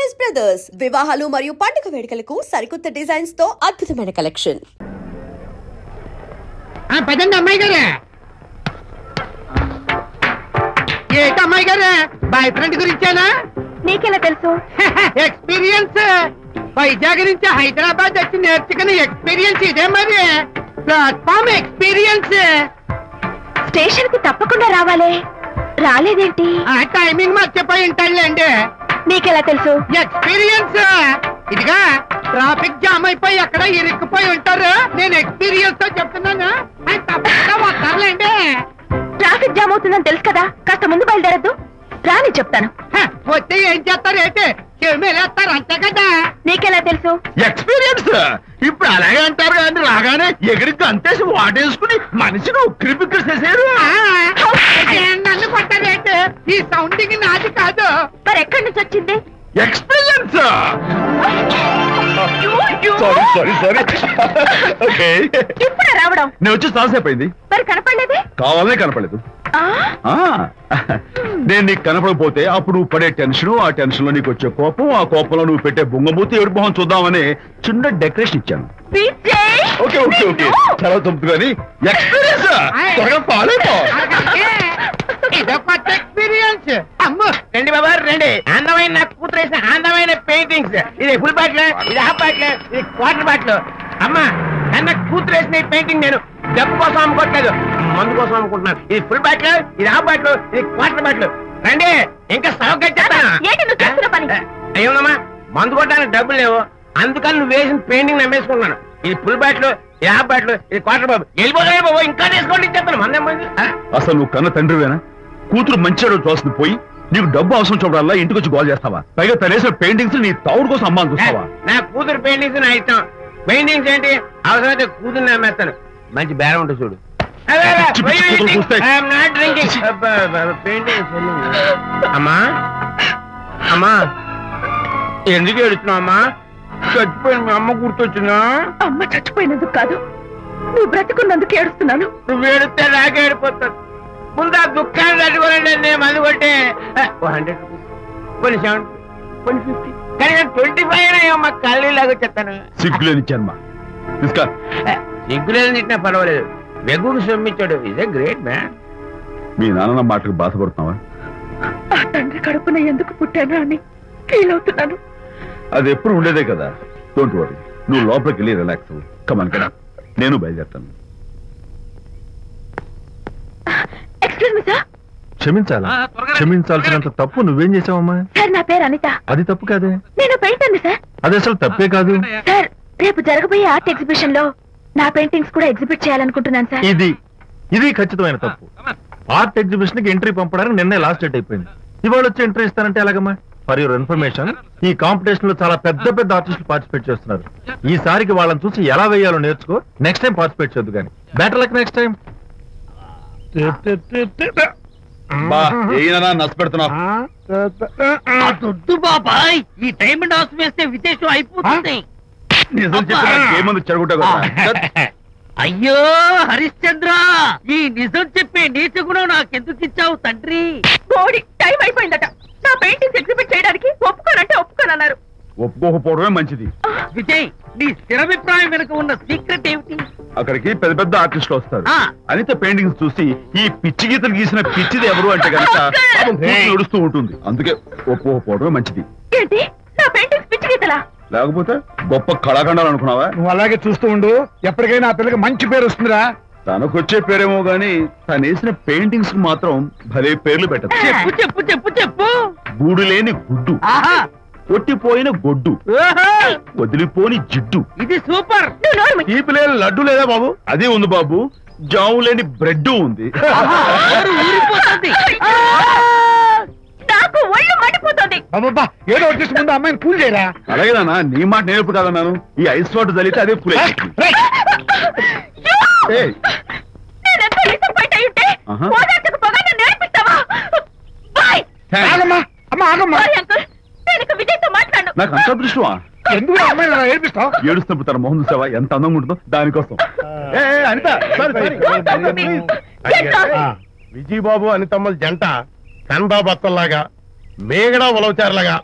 Choice brothers వివాహాలు మరియు పండుగ వేడుకలకు సరికొత్త డిజైన్స్ తో అద్భుతమైన కలెక్షన్. పదండి అమ్మాయి గారే. ఏంటి అమ్మాయి గారే, బాయ్ ఫ్రెండ్ గురించేనా? నీకెలా తెలుసు? ఎక్స్పీరియన్స్. వైజాగ్ నుంచి హైదరాబాద్ వచ్చి నేర్చుకునే ఎక్స్పీరియన్స్ ఇదే మరి. Platform experience. స్టేషన్ కి తప్పకుండా రావాలే, రాలేదేంటి? ఆ టైమింగ్ మర్చిపోయి ఉంటాడులేండి. నీకెలా తెలుసు? ఎక్స్పీరియన్స్. ఇదిగా ట్రాఫిక్ జామ్ అయిపోయి ఎక్కడ ఇరుక్కుపోయి ఉంటారు. నేను ఎక్స్పీరియన్స్ తో చెప్తున్నాను, ఆయన తప్పకుండా వస్తారులేండి. ట్రాఫిక్ జామ్ అవుతుందని తెలుసు కదా, కాస్త ముందు బయలుదేరద్దు. రాని చెప్తాను. వస్తే ఏం చేస్తారు ఏంటి, చెమేలేస్తారు అంతే కదా. నీకెలా తెలుసు? ఎక్స్పీరియన్స్. ఇప్పుడు అలాగే అంటారు కానీ రాగానే ఎగిరికి అంతేసి వాటేసుకుని మనిషిని ఉక్కిరి బిక్కిరి చేశారు. నన్ను కొట్టారేంటి, ఈ సౌండింగ్ నాది కాదు. మరి ఎక్కడి నుంచి వచ్చింది? ఎక్స్పీరియన్స్. Sorry okay. ఇప్పుడే రావడం? నేను వచ్చి చాలాసేపు అయింది. మరి కనపడలేదే? కావాలనే కనపడలేదు. నేను నీకు కనపడకపోతే అప్పుడు నువ్వు పడే టెన్షన్, ఆ టెన్షన్ లో నీకు వచ్చే కోపం, ఆ కోపంలో నువ్వు పెట్టే బొంగమూతి ఏడు మొహం చూద్దామని చిన్న డెకరేషన్ ఇచ్చాను. ఓకే ఓకే ఓకే చాలా తప్పు కానీ ఎక్స్పీరియన్స్. త్వరగా పాలైపో. ఇదో కొత్త ఎక్స్పీరియన్స్. అమ్మో రండి బాబా రండి. అందమైన నాకు కూతురు వేసిన అందమైన పెయింటింగ్స్. ఇది ఫుల్ బాటిల్, ఇది హాఫ్ బాటిల్, ఇది క్వార్టర్ బాటిల్. అమ్మా అన్న కూతురు వేసిన ఈ పెయింటింగ్ నేను డబ్బు కోసం అమ్ముకోవట్లేదు, మందు కోసం అమ్ముకుంటున్నాను. ఇది ఫుల్ బాటిల్, ఇది హాఫ్ బాటిల్, ఇది క్వార్టర్ బాటిల్. రండి ఇంకా సవగ్గా చెప్తాను. అయ్యోమ్మా మందు కొట్టడానికి డబ్బులు లేవు, అందుకని నువ్వు వేసిన పెయింటింగ్ నమ్మేసుకుంటున్నాను. ఇది ఫుల్ బాటిల్, ఇది హాఫ్ బాటిల్, ఇది క్వార్టర్ బాబు. వెళ్ళిపోతాయి బాబు, ఇంకా తీసుకోండి ఇచ్చేస్తాను. మంది అసలు నువ్వు కన్న తండ్రివేనా? కూతురు మంచిగా చూస్తుంది పోయి నీకు డబ్బు అవసరం చూడాలా ఇంటికి వచ్చి గోల్ చేస్తావా? పైగా తనేసిన పెయింటింగ్స్ నీ తౌడు కోసం అమ్మాని చూస్తావా? నా కూతురు పెయింటింగ్స్ నా ఇష్టం. పెయింటింగ్స్ ఏంటి అవసరమైతే కూతురు నమ్మేస్తాను. మంచి బేరం ఉంటుంది చూడు. అమ్మా అమ్మా ఎందుకు ఏడుస్తున్నావు అమ్మా? చచ్చిపోయిన మీ అమ్మ గుర్తొచ్చిందా? అమ్మ చచ్చిపోయినందుకు కాదు, నువ్వు బ్రతుకున్నందుకు ఏడుస్తున్నాను. నువ్వు ఏడితే నాకే ఏడిపోతాను. ముందు ఆ దుఃఖాన్ని తట్టుకోనండి. నేను మందు కొట్టే 100 కొన్ని 70 కొన్ని 50 కానీ 25 అయ్యమ్మా కళ్ళలాగా చెప్తాను. సిగ్గులేని జన్మ. సిగ్గులేదు తిట్టినా పర్వాలేదు, వెగుడు సొమ్మిచ్చాడు. Is a great man. మీ నాన్న మాటకు బాధపడుతున్నావా? ఆ తండ్రి కడుపున ఎందుకు పుట్టానా అని ఫీల్ అవుతున్నాను. అది ఎప్పుడు ఉండేదే కదా. డోంట్ వరీ, నువ్వు లోపలికి వెళ్ళి రిలాక్స్ అవ్వు. కమాన్ కదా, నేను బయలుదేరుతాను. క్షమించాలా? క్షమించాల్సినంత తప్పు నువ్వేం చేసావమ్మా? సార్ నా పేరు అనిత. అది తప్పు కాదే. నేను పెయింటర్ సార్. అది అసలు తప్పే కాదు సార్. రేపు జరగబోయే ఆర్ట్ ఎగ్జిబిషన్ లో నా పెయింటింగ్స్ కూడా ఎగ్జిబిట్ చేయాలనుకుంటున్నాను సార్. ఇది ఖచ్చితమైన తప్పు. ఆర్ట్ ఎగ్జిబిషన్ కి ఎంట్రీ పంపడానికి నిన్నే లాస్ట్ డేట్ అయిపోయింది. ఇవాళ వచ్చి ఎంట్రీ ఇస్తానంటే ఎలాగమ్మా? ఫర్ యువర్ ఇన్ఫర్మేషన్, ఈ కాంపిటీషన్ లో చాలా పెద్ద పెద్ద ఆర్టిస్టులు పార్టిసిపేట్ చేస్తున్నారు. ఈసారికి వాళ్ళని చూసి ఎలా వేయాలో నేర్చుకో. నెక్స్ట్ టైం పార్టిసిపేట్ చేయొద్దు కానీ. Better luck next time. దొడ్డు బాబాయ్, ఈ డైమండ్ హౌస్ వేస్తే విశేషం అయిపోతుంది. అయ్యో హరిశ్చంద్ర, ఈ నిజం చెప్పే నీచ గుణం నాకెందుకు ఇచ్చావు తండ్రి? బోడి టైం అయిపోయిందట. నా పెయింటింగ్స్ ఎగ్జిబిట్ చేయడానికి ఒప్పుకోనంటే ఒప్పుకోనన్నారు. ఒప్పుకోకపోవడమే మంచిది. విజయ్, నీ స్థిరాభిప్రాయం వెనుక ఉన్న సీక్రెట్ ఏమిటి? అక్కడికి పెద్ద పెద్ద ఆర్టిస్టులు వస్తారు. అనిత పెయింటింగ్స్ చూసి ఈ పిచ్చి గీతలు గీసిన పిచ్చిది ఎవరు అంటే కనుక నడుస్తూ ఉంటుంది. అందుకే ఒప్పుకోకపోవడమే మంచిది. ఏంటి నా పెయింటింగ్స్ పిచ్చి గీతలా? లేకపోతే గొప్ప కళాఖండాలు అనుకున్నావా? నువ్వు అలాగే చూస్తూ ఉండు, ఎప్పటికైనా ఆ పిల్లకి మంచి పేరు వస్తుందిరా. తనకొచ్చే పేరేమో గాని తను వేసిన పెయింటింగ్స్ కు మాత్రం భలే పేర్లు పెట్టదు. చెప్పు చెప్పు చెప్పు చెప్పు. గూడు లేని గుడ్డు, కొట్టిపోయిన గొడ్డు, వదిలిపోని జిడ్డు. ఇది సూపర్. ఈ పిల్లల లడ్డు లేదా బాబు? అదే ఉంది బాబు. జాము లేని బ్రెడ్ ఉంది. నాకు ఒళ్ళు మండిపోతుంది. అబ్బబ్బా, ఏదో వచ్చేసి ముందు అమ్మాయిని కూల్ చేయరా. అలాగే నాన్న, నీ మాట నేర్పు కాదన్నాను. ఈ ఐస్ వాటర్ చల్లితే అదే కూల్. నాకు అంత దృష్టమా? ఎందుకు అమ్మాయి ఏడిపిస్తావు? ఏడుస్తున్నప్పుడు తన మొహం చూసావా ఎంత అందంగా ఉంటుందో, దానికోసం. విజయబాబు అనితమ్మల జంట కన్బాబు అత్తల్లాగా, మేగడ ఉలవచారులాగా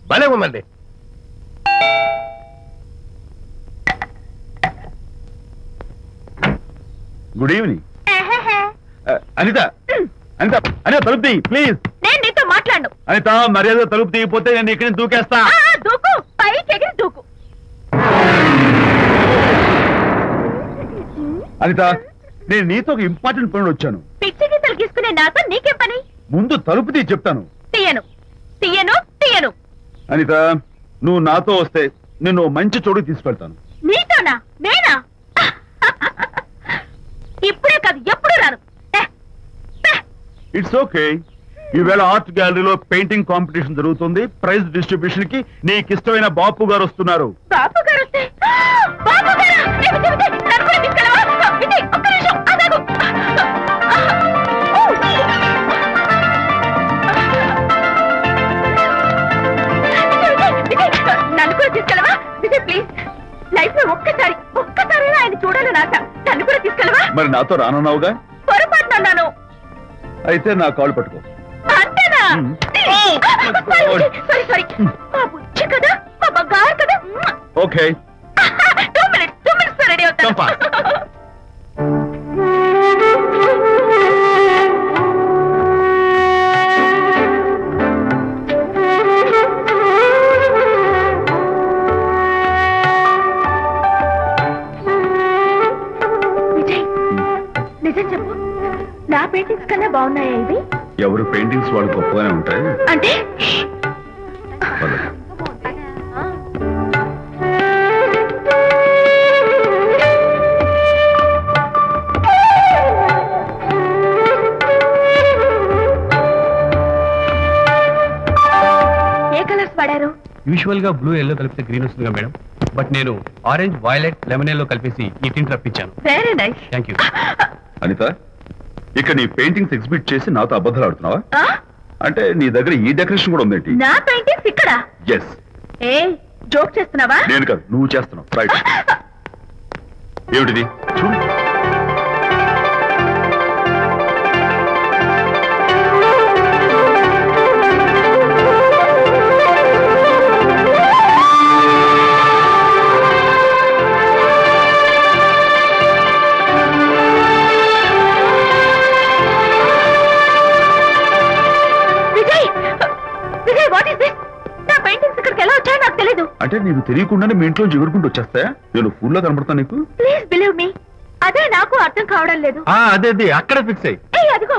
భలే ఉందండి. Good evening. అనిత అనిత అనిత తలుపు తీ ప్లీజ్. నేను నీతో మాట్లాడను. అనిత మర్యాద తలుపు తీయకపోతే నేను ఇక్కడి నుంచి దూకేస్తా. దూకు, పైకి ఎగిరి దూకు. అనిత నేను నీతో ఒక ఇంపార్టెంట్ పని వచ్చాను. పిచ్చి గీతలు గీసుకునే నాతో నీకేం పని? ముందు తలుపు తీ చెప్తాను. తీయను తీయను తీయను. అనిత నువ్వు నాతో వస్తే నిన్ను మంచి చోటుకి తీసుకెళ్తాను. నీతోనా? నేనా? ఇప్పుడే కాదు ఎప్పుడు రాను. It's okay. ఈవేళ ఆర్ట్ గ్యాలరీలో పెయింటింగ్ కాంపిటీషన్ జరుగుతుంది. ప్రైజ్ డిస్ట్రిబ్యూషన్ కి నీకు ఇష్టమైన బాపు గారు వస్తున్నారు. బాపు గారు వస్తే బాపు గారా? నన్ను కూడా తీసుకెళ్ళవా? విజయ్, ఒక్క నిమిషం ఆగు. నన్ను కూడా తీసుకెళ్ళవా? విజయ్ ప్లీజ్, లైఫ్ లో ఒక్కసారి ఆయన చూడాలని ఆశ. నన్ను కూడా తీసుకెళ్ళవా? మరి నాతో రానున్నావుగా? పొరపాటున అన్నాను. అయితే నా కాల్ పట్టుకో. అంతేనా? Sorry sorry. మా బుజ్జి కదా, మా బంగారు కదా. ఓకే 2 minutes రెడీ అవుతాను. విజయ్, నిజం చెప్పు, నా పెయింటింగ్స్ కన్నా బాగున్నాయా ఇవి? ఎవరు పెయింటింగ్స్ వాళ్ళు గొప్పగానే ఉంటాయి. అంటే ఏ కలర్స్ వాడారు? యూజువల్ గా బ్లూ ఎల్లో కలిపితే గ్రీన్ వస్తుందిగా మేడం, బట్ నేను ఆరెంజ్ వైలెట్ లెమన్ ఎల్లో కలిపేసి ఈ టింట్ రప్పించాను. Very nice. Thank you. Anitha ఇక్కడ నీ పెయింటింగ్స్ ఎగ్జిబిట్ చేసి నాతో అబద్ధాలు ఆడుతున్నావా? అంటే నీ దగ్గర ఈ డెకరేషన్ కూడా ఉందేంటి? నా పెయింటింగ్స్ ఇక్కడ? ఎస్. ఏ జోక్ చేస్తున్నావా? నేను కాదు, నువ్వు చేస్తున్నావు. రైట్. ఏమిటిది చూడు. అంటే నీకు తెలియకుండానే మీ ఇంట్లో ఎగురుకుంటూ వచ్చేస్తాయా? నేను ఫుల్ లో కనబడతా నీకు? ప్లీజ్ బిలీవ్ మీ, అదే నాకు అర్థం కావడం లేదు. అదే అక్కడ ఫిక్స్ అయ్యి. అదిగో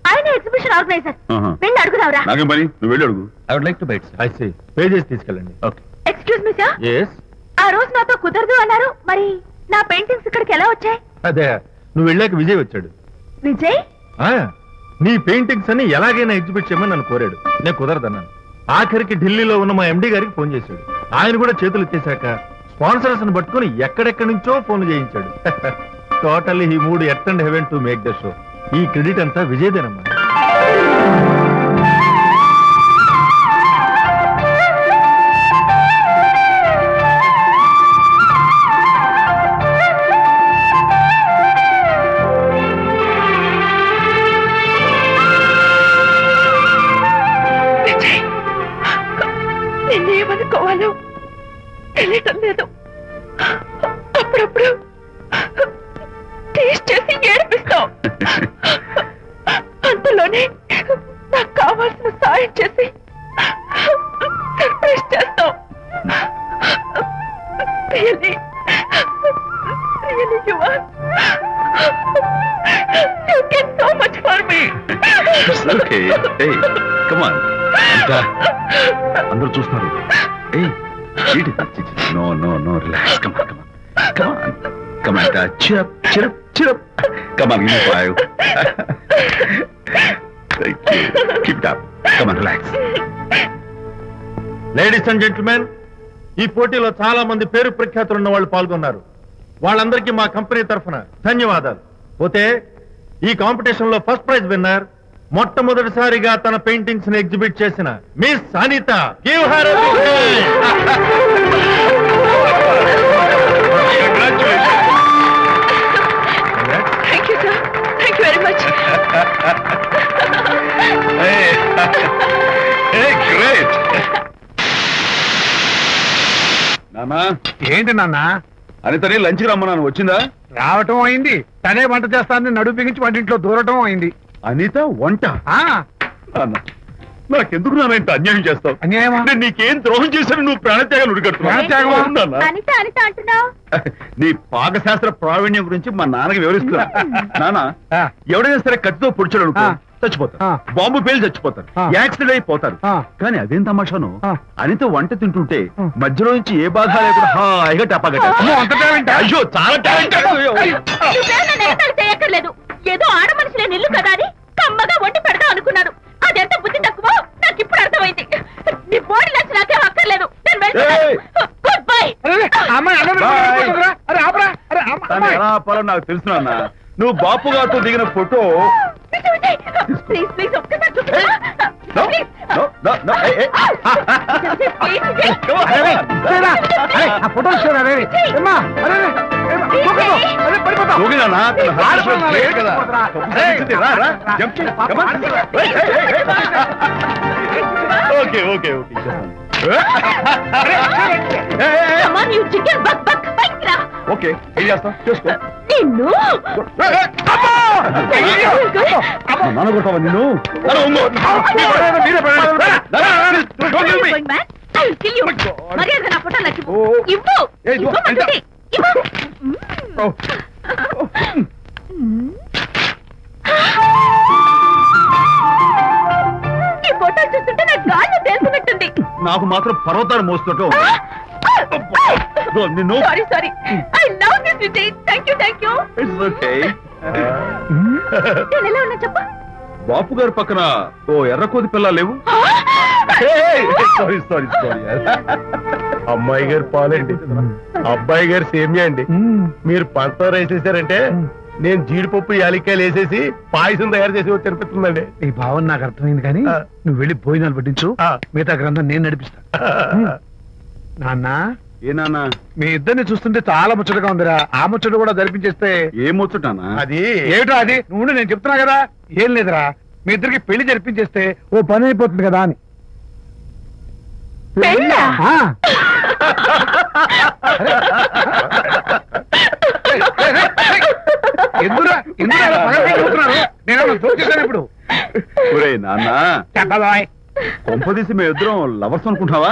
ఆయన ఎగ్జిబిషన్ ఆర్గనైజర్. వెళ్ళి అడుగుదావరా? నాకేం పని, నువ్వు వెళ్ళి అడుగు. I would like to bite. I see. Pay చేసి తీసుకెళ్ళండి. Okay. Excuse me sir. yes. ఆ రోజు నాతో కుదరదు అన్నారు, మరి నా పెయింటింగ్స్ ఇక్కడికి ఎలా వచ్చాయి? అదే నువ్వు వెళ్ళాక విజయ్ వచ్చాడు. విజయ్? నీ పెయింటింగ్స్ అని ఎలాగైనా ఎగ్జిబిట్ చేయమని నన్ను కోరాడు. నేను కుదరదన్నాను. ఆఖరికి ఢిల్లీలో ఉన్న మా ఎండి గారికి ఫోన్ చేశాడు. ఆయన కూడా చేతులు ఎత్తేశాక స్పాన్సర్స్ ని పట్టుకుని ఎక్కడెక్కడి నుంచో ఫోన్ చేయించాడు. Totally he mood earth and heaven to make the show. ఈ క్రెడిట్ అంతా విజయ్దేనమ్మా. నిన్నేమనుకోవాలో తెలియటం లేదు. అప్పుడప్పుడు టేస్ట్ చేసి ఏడిపిస్తావు. అంతలోనే నాకు కావాల్సిన సాయం చేసి సర్ప్రైజ్ చేస్తావు. Really, you are. You get so much for me. It's okay. Hey, come on. అందరూ చూస్తున్నారు. No, relax. Come on. Cheer up. Come on, give me 5. Thank you. Keep it up. Come on, relax. Ladies and gentlemen, ఈ పోటీలో చాలా మంది పేరు ప్రఖ్యాతులు ఉన్న వాళ్ళు పాల్గొన్నారు. వాళ్ళందరికీ మా కంపెనీ తరఫున ధన్యవాదాలు. పోతే ఈ కాంపిటీషన్ లో ఫస్ట్ ప్రైజ్ విన్నర్, మొట్టమొదటిసారిగా తన పెయింటింగ్స్ ని ఎగ్జిబిట్ చేసిన miss Anitha. Give her a big hand. Thank you, sir. Thank you very much. Hey, great. నాన్నా ఏంటి నాన్న? అనితని లంచ్కి రమ్మన్నాను, వచ్చిందా? రావటం అయింది, తనే వంట చేస్తానని నడుము బిగించి వంటింట్లో దూరటం అయింది. అనిత వంట? నాన్న నాకెందుకు నాన్న ఇంత అన్యాయం చేస్తావు? అన్యాయమా? నేను నీకేం ద్రోహం చేశాను నువ్వు ప్రాణత్యాగం ఉడికడుతున్నావు? అనిత అనిత అంటున్నావు? నీ పాకశాస్త్ర ప్రావీణ్యం గురించి మా నాన్నకి వివరిస్తున్నా. నాన్న ఎవడైనా సరే కత్తితో పొడిచాడు అనుకో చచ్చిపోతారు, బాంబు పేలు చచ్చిపోతారు, యాక్సిడెంట్ అయిపోతారు. కానీ అదేం తమాషాను, అనిత వంట తింటుంటే మధ్యలో నుంచి ఏ బాధ లేకుండా హాయిగా టపాగట్ట. అయ్యో చాలా చేయక్కర్లేదు, ఏదో ఆడ మనిషి నేను ఇల్లు కదా అని కమ్మగా వండి పెడదాం అనుకున్నాను. అదెంత బుద్ధి తక్కువ నాకు ఇప్పుడు అర్థమైంది. నీ బాడీ లంచ్ నాకే అక్కర్లేదు. Good bye. నాకు తెలుసు నాన్న, నువ్వు బాపు గారితో దిగిన ఫోటో ప్లీజ్ ప్లీజ్ ఒక్కసారి ఓకే ఓకే ఓకే ఓకే ఏం చేస్తాం చేసుకో. నానగొట్టావా నిన్ను? మర్యాద నా ఫోటో ఇవ్వు. ఈ ఫోటో చూస్తుంటే నాకు గాల్లో తెలిసినట్టుంది. నాకు మాత్రం పర్వతాన్ని మోస్తుంటూ నిన్ను. Sorry sorry, I love this Vijay. Thank you. It's okay. నేను ఎలా ఉన్నా చెప్పు. బాపు గారి పక్కన ఓ ఎర్ర కోతి పిల్ల లేవు? Sorry sorry sorry. అమ్మాయి గారు పాలండి, అబ్బాయి గారు సేమియా అండి. మీరు పంచదార వేసేసారంటే నేను జీడిపప్పు యాలక్కాయలు వేసేసి పాయసం తయారు చేసి వచ్చి అనిపిస్తుందండి. ఈ భావన నాకు అర్థమైంది, కానీ నువ్వు వెళ్ళి భోజనాలు పట్టించు, మిగతా గ్రంథం నేను నడిపిస్తా. నాన్న ఏ నాన్న, మీ ఇద్దరిని చూస్తుంటే చాలా ముచ్చటగా ఉందిరా. ఆ ముచ్చట కూడా జరిపించేస్తే. ఏం ముచ్చటానా? అది ఏమిటో అది నువ్వు నేను చెప్తున్నా కదా. ఏం లేదురా, మీ ఇద్దరికి పెళ్లి జరిపించేస్తే ఓ పని అయిపోతుంది కదా అని. ఎందురా నేను చూసేసాను ఇప్పుడు. నాన్న కొంపదీసి మేము ఇద్దరం లవర్స్ అనుకుంటావా?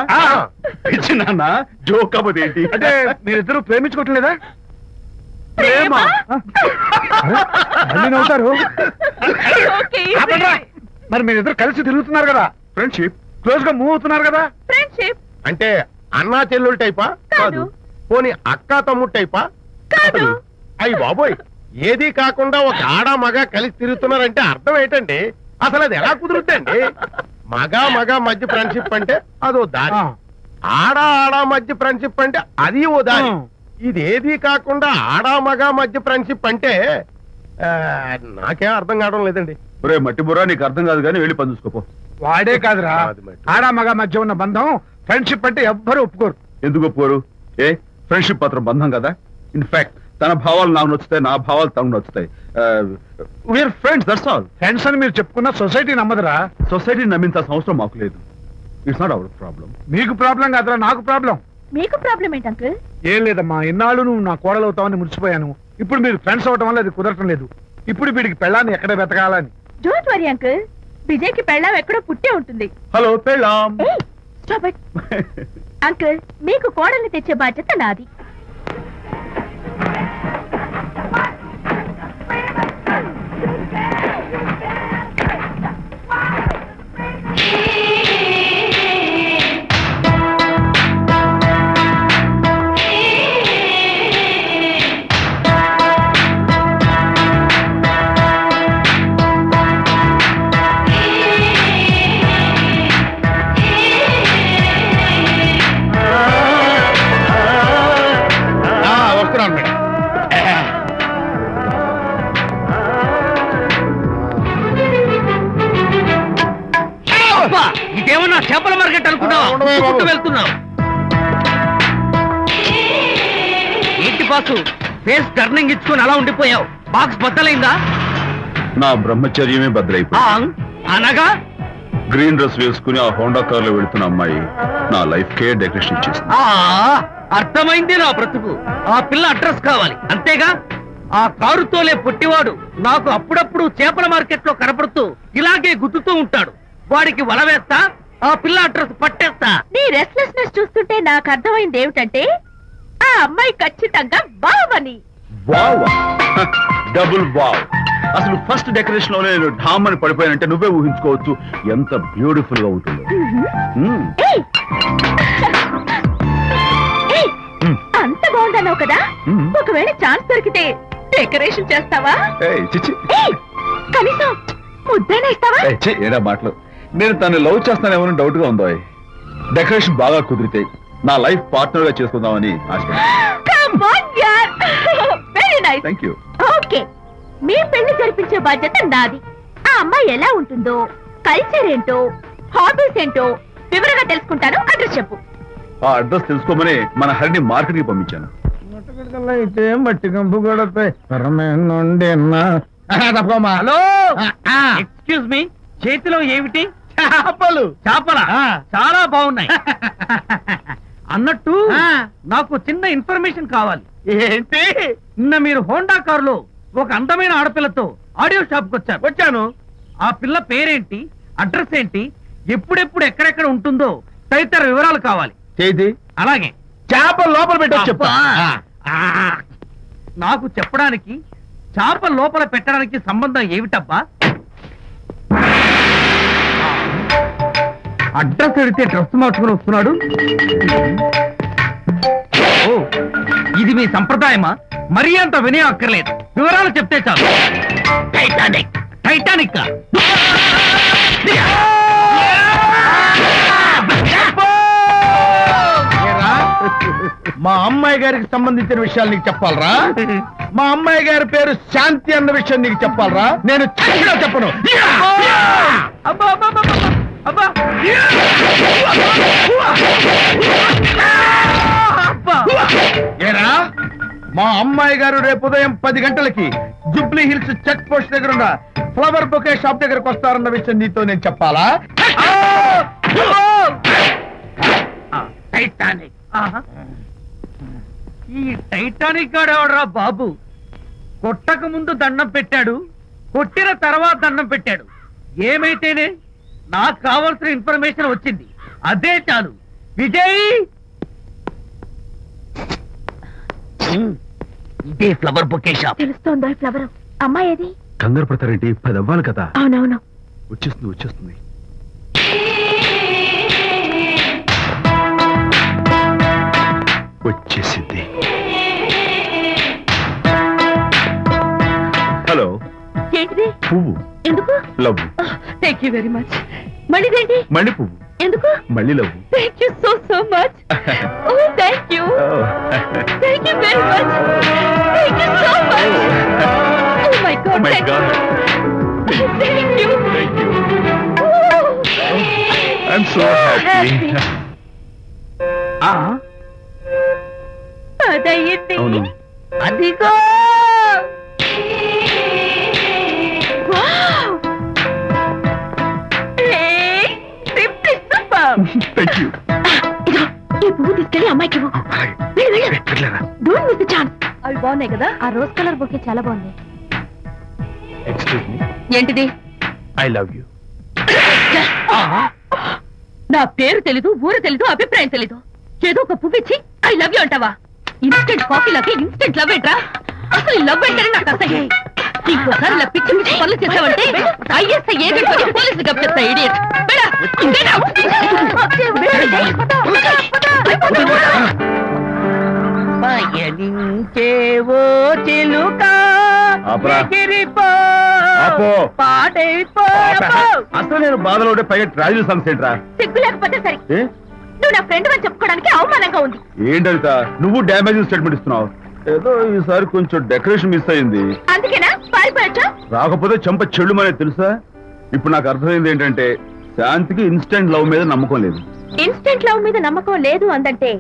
పిచ్చి నాన్న, జోక్ కాకపోతే ఏంటి? అంటే మీరిద్దరు ప్రేమించుకోవట్లేదా? ప్రేమ అవుతారు. మరి మీరిద్దరు కలిసి తిరుగుతున్నారు కదా. ఫ్రెండ్షిప్. క్లోజ్ గా మూవ్ అవుతున్నారు కదా. ఫ్రెండ్షిప్ అంటే అన్నా చెల్లెలు టైపా? కాదు. పోనీ అక్కా తమ్ముడు టైపా? కాదు. అయ్యి బాబోయ్, ఏది కాకుండా ఒక ఆడ మగ కలిసి తిరుగుతున్నారంటే అర్థం ఏంటండి? అసలు అది ఎలా కుదురుద్దండి? మగ మధ్య ఫ్రెండ్షిప్ అంటే అదో దారి, ఆడ మధ్య ఫ్రెండ్షిప్ అంటే అది ఓ దారి. ఇదేది కాకుండా ఆడ మగ మధ్య ఫ్రెండ్షిప్ అంటే నాకేం అర్థం కావడం లేదండి. ఒరే మట్టి బుర్రా, నీకు అర్థం కాదు కానీ వెళ్ళి పని చూసుకోపో. వాడే కాదురా, ఆడ మగ మధ్య ఉన్న బంధం ఫ్రెండ్షిప్ అంటే ఎవ్వరు ఒప్పుకోరు. ఎందుకు ఒప్పుకోరు? ఫ్రెండ్షిప్ మాత్రం బంధం కదా. ఇన్ఫాక్ట్ తన భావాలు నాకు నచ్చుతాయి, నా భావాలు తనకు నచ్చుతాయి. We are friends, that's all. Friends అని మీరు చెప్పుకున్న సొసైటీ నమ్మదురా. సొసైటీని నమ్మించాల్సిన అవసరం మాకు లేదు. It's not our problem. మీకు ప్రాబ్లం కాదురా, నాకు ప్రాబ్లం. మీకు ప్రాబ్లం ఏంటి అంకుల్? ఏం లేదమ్మా, ఇన్నాళ్ళు నువ్వు నా కోడలు అవుతావని మురిసిపోయాను. ఇప్పుడు మీరు ఫ్రెండ్స్ అవటం వల్ల అది కుదరటం లేదు. ఇప్పుడు వీడికి పెళ్ళాన్ని ఎక్కడ వెతకాలని. డోంట్ వరీ అంకుల్, విజయ్ కి పెళ్ళాం ఎక్కడో పుట్టే ఉంటుంది. హలో పెళ్ళాం. స్టాప్ ఇట్ అంకుల్, మీకు కోడల్ని తెచ్చే బాధ్యత నాది. ఇదేమన్నా చేపల మార్కెట్ అనుకున్నావు? వెళ్తున్నావు ఏంటి బాసు? ఫేస్ టర్నింగ్ ఇచ్చుకుని అలా ఉండిపోయావు. బాక్స్ బద్దలైందా? నా బ్రహ్మచర్యమే బద్దలైపోయింది. అనగా గ్రీన్ డ్రెస్ వేసుకుని ఆ హోండా కార్ లో వెళుతున్న అమ్మాయి నా లైఫ్ కే డెకరేషన్ ఇచ్చేసింది. అర్థమైంది నా బ్రతుకు. ఆ పిల్ల అడ్రస్ కావాలి అంతేగా. ఆ కారుతోలే పుట్టివాడు నాకు అప్పుడప్పుడు చేపల మార్కెట్ లో కనపడుతూ ఇలాగే గుద్దుతూ ఉంటాడు. వాడికి వల వేస్తా, ఆ పిల్ల అడ్రస్ పట్టేస్తా. నీ రెస్ట్లెస్నెస్ చూస్తుంటే నాకు అర్థమైంది ఏమిటంటే ఆ అమ్మాయి ఖచ్చితంగా బావని. Wow, double wow. అసలు ఫస్ట్ డెకరేషన్ లో నేను ఢామ్ అని పడిపోయానంటే నువ్వే ఊహించుకోవచ్చు ఎంత బ్యూటిఫుల్ గా ఉంటుందో. ఏయ్! ఏయ్! అంత బాగుందన్నావు కదా, ఒకవేళ ఛాన్స్ దొరికితే డెకరేషన్ చేస్తావా? ఏయ్, చిచ్చి. ఏయ్! కనీసం ముద్దైనా ఇస్తావా? ఏయ్, ఛీ, ఏడా మాటలు. నేను తను లవ్ చేస్తానేమో డౌట్ గా ఉందో. డెకరేషన్ బాగా కుదిరితే నా లైఫ్ పార్ట్నర్ గా చేసుకుందామని very nice. Thank you. Okay, మీ పెళ్లి జరిపించే బాధ్యత నాది. ఆ అమ్మాయి ఎలా ఉంటుందో, కల్చర్ ఏంటో, హాబీస్ ఏంటో వివరంగా తెలుసుకుంటాను. అడ్రస్ చెప్పు. ఆ అడ్రస్ తెలుసుకోమని మన హరిని మార్కెట్ కి పంపించాను. అయితే మట్టి కంపు కూడా హలో, ఎక్స్క్యూజ్ మీ, చేతిలో ఏమిటి? చేపలు. చేపల చాలా బాగున్నాయి. అన్నట్టు నాకు చిన్న ఇన్ఫర్మేషన్ కావాలి. ఏంటి? నిన్న మీరు హోండా కారులో ఒక అందమైన ఆడపిల్లతో ఆడియో షాప్ కు వచ్చాను. ఆ పిల్ల పేరేంటి, అడ్రస్ ఏంటి, ఎప్పుడెప్పుడు ఎక్కడెక్కడ ఉంటుందో తదితర వివరాలు కావాలి. చేతి అలాగే. చేపలు లోపల పెట్టొచ్చు చెప్తా. నాకు చెప్పడానికి చేప లోపల పెట్టడానికి సంబంధం ఏమిటబ్బా? అడ్రస్ అడిగితే డ్రెస్ మార్చుకుని వస్తున్నాడు. ఓ, ఇది మీ సంప్రదాయమా? మరీ అంత వినయం అక్కర్లేదు, వివరాలు చెప్తే చాలు. టైటానిక్. టైటానిక్ మా అమ్మాయి గారికి సంబంధించిన విషయాలు నీకు చెప్పాలరా? మా అమ్మాయి గారి పేరు శాంతి అన్న విషయం నీకు చెప్పాలరా? నేను చచ్చినా చెప్పను. అబ్బా అబ్బా అబ్బా అబ్బా. ఏరా, మా అమ్మాయి గారు రేపు ఉదయం 10 గంటలకి జూబ్లీ హిల్స్ చెక్ పోస్ట్ దగ్గర ఉన్న ఫ్లవర్ బొకే షాప్ దగ్గరకు వస్తారన్న విషయం నీతో నేను చెప్పాలా? టైటానిక్. ఈ టైటానిక్ గాడెవడరా బాబు? కొట్టక ముందు దండం పెట్టాడు, కొట్టిన తర్వాత దండం పెట్టాడు. ఏమైతేనే నాకు కావాల్సిన ఇన్ఫర్మేషన్ వచ్చింది, అదే చాలు. విజయ్, ఇదే ఫ్లవర్ బొకే షాప్. తెలుస్తోందా ఫ్లవర్? అమ్మాయి ఏది? కంగారు పడతారేంటి? 10 అవ్వాలి కదా. అవునవును, వచ్చేస్తుంది వచ్చేస్తుంది. వచ్చేసింది. హలో. ఏంటిది? పువ్వు. ఎందుకు? Love. Thank you very much. మళ్ళీదేంటి? మళ్ళీ పువ్వు. ఎందుకు? మళ్ళీ లవ్. Thank you so much. Oh thank you. Thank you very much. Thank you so much. Oh my God. Thank you. Thank you. I'm so happy. అదయ్యింది. అవును. అదిగో. Thank you. ఈ పువ్వు తీసుకెళ్ళి అమ్మాయికి ఇవ్వు. Don't miss the chance. అవి బాగున్నాయి కదా? ఆ రోజ్ కలర్ బొకే చాలా బాగుంది. Excuse me. ఏంటిది? I love you. నా పేరు తెలీదు, ఊరు తెలీదు, అభిప్రాయం తెలీదు. ఏదో ఒక పువ్వు ఇచ్చి ఐ లవ్ యూ అంటావా? ఇన్స్టెంట్ కాఫీలకి ఇన్స్టెంట్ లవ్ ఏంట్రా? అసలు ఈ లవ్ ఏంటని నాకు అసహ్యం. ఇంకోసారి ఇలా పిచ్చి పిచ్చి పనులు చేసావంటే ఐఎస్ఐ ఏజెంట్ వచ్చి పోలీసులు కప్పిస్తా. ఇడియట్. పయనించేవో చిలుక అసలు నేను బాధలో ఉంటే పైగా ట్రాజడీ సాంగ్స్ ఏంట్రా? సిగ్గు లేకపోతే సరే, నువ్వు నా ఫ్రెండ్ అని చెప్పుకోవడానికి అవమానంగా ఉంది. ఏంటంటే నువ్వు డ్యామేజింగ్ స్టేట్మెంట్ ఇస్తున్నావు. ఏదో ఈసారి కొంచెం డెకరేషన్ మిస్ అయింది. అందుకేనా పారిపోయొచ్చా? రాకపోతే చెంప చెల్లుమనే తెలుసా? ఇప్పుడు నాకు అర్థమైంది ఏంటంటే శాంతికి ఇన్స్టెంట్ లవ్ మీద నమ్మకం లేదు. ఇన్స్టెంట్ లవ్ మీద నమ్మకం లేదు అందంటే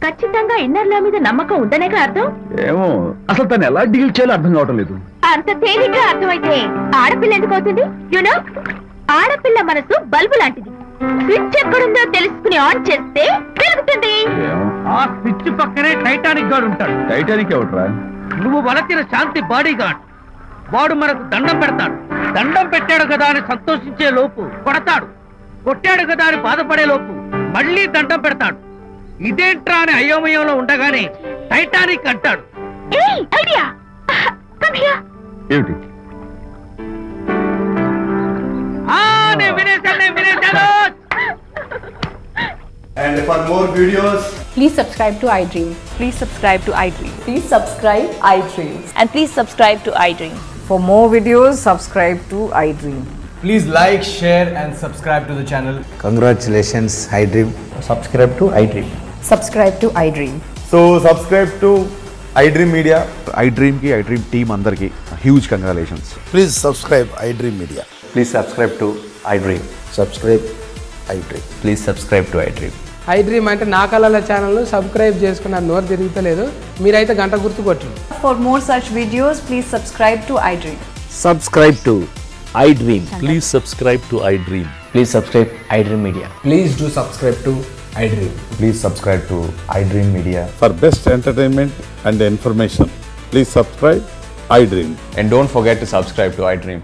ఖచ్చితంగా ఇన్నర్ లవ్ మీద నమ్మకం ఉందనేగా అర్థం. ఏమో అసలు తను ఎలా డీల్ చేయాలో అర్థం కావటం లేదు. అంత తేలిగ్గా అర్థమైతే ఆడపిల్ల ఎందుకు అవుతుంది? యునో, ఆడపిల్ల మనసు బల్బు లాంటిది. స్విచ్ ఎక్కడుందో తెలుసుకుని ఆన్ చేస్తే పెరుగుతుంది. ఆ స్విచ్ పక్కనే టైటానిక్ గార్డ్ ఉంటాడు. టైటానిక్ ఎవట్రా? నువ్వు వలచిన శాంతి బాడీ గార్డ్. వాడు మనకు దండం పెడతాడు. దండం పెట్టాడు కదా అని సంతోషించే లోపు కొడతాడు. కొట్టాడు కదా అని బాధపడే లోపు మళ్ళీ దండం పెడతాడు. ఇదేంట్రా అని అయోమయంలో ఉండగానే టైటానిక్ అంటాడు. ఏమిటి? నేను వినేశాను. And for more videos, please subscribe to iDream. Please subscribe to iDream. Please subscribe iDream. And please subscribe to iDream. For more videos, subscribe to iDream. please like, share and subscribe to the channel. Congratulations, iDream. Subscribe to iDream. Subscribe to iDream. So subscribe to iDream Media. iDream ki iDream team andarki huge congratulations. Please subscribe iDream Media. Please subscribe to iDream. Subscribe iDream. Please subscribe to iDream. iDream అంటే నా కళల channel subscribe చేసుకున్న నోరు తిరుగుతలేదు. మీరైతే గంట గుర్తు కొట్టండి. For more such videos, please subscribe to iDream. Subscribe to iDream. Please subscribe to iDream. Please subscribe iDream Media. Please do subscribe to iDream. Please subscribe to iDream Media. For best entertainment and information, please subscribe iDream. And don't forget to subscribe to iDream.